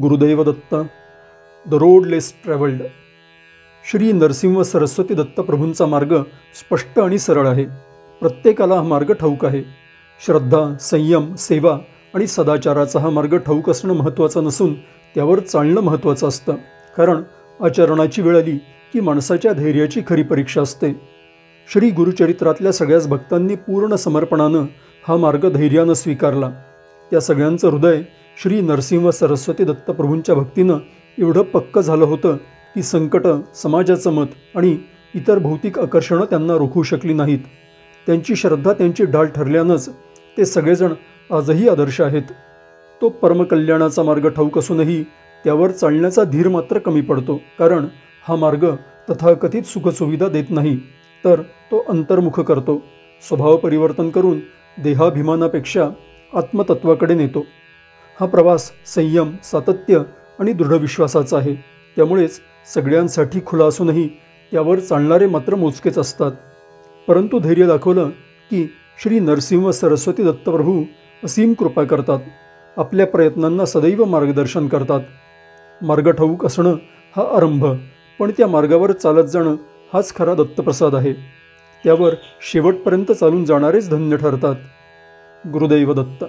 Gurudev Datta. The road less travelled. Shri Narasimha Saraswati Datta प्रभूंचा मार्ग स्पष्ट आणि सरळ आहे. प्रत्येकाला हा मार्ग ठाऊक आहे. श्रद्धा, संयम, सेवा आणि सदाचाराचा हा मार्ग ठाऊक असणं महत्त्वाचं नसून त्यावर चालणं महत्त्वाचं असतं. कारण आचरणाची वेळ आली की माणसाच्या धैर्याची खरी परीक्षा असते. श्री गुरुचरित्रातल्या सगळ्याच भक्तांनी पूर्ण समर्पणानं हा मार्ग धैर्यानं स्वीकारला. त्या सगळ्यांचं हृदय श्री नरसिंह सरस्वती दत्त प्रभूंच्या भक्तीनं एवढं पक्क झालं होतं की संकटं, समाजाचं मत आणि इतर भौतिक आकर्षणं त्यांना रोखू शकली नाहीत. त्यांची श्रद्धा त्यांची ढाल ठरल्यानंच ते सगळेजण आजही आदर्श आहेत. तो परमकल्याणाचा मार्ग ठाऊक असूनही त्यावर चालण्याचा धीर मात्र कमी पडतो. कारण हा मार्ग तथाकथित सुखसुविधा देत नाही, तर तो अंतर्मुख करतो. स्वभाव परिवर्तन करून देहाभिमानापेक्षा आत्मतत्वाकडे नेतो. हा प्रवास संयम, सातत्य आणि दृढ विश्वासाचा आहे. त्यामुळेच सगळ्यांसाठी खुला असूनही त्यावर चालणारे मात्र मोजकेच असतात. परंतु धैर्य दाखवलं की श्री नरसिंह सरस्वती दत्तप्रभू असीम कृपा करतात. आपल्या प्रयत्नांना सदैव मार्गदर्शन करतात. मार्ग ठाऊक असणं हा आरंभ, पण त्या मार्गावर चालत जाणं हाच खरा दत्तप्रसाद आहे. त्यावर शेवटपर्यंत चालून जाणारेच धन्य ठरतात. गुरुदैव दत्त.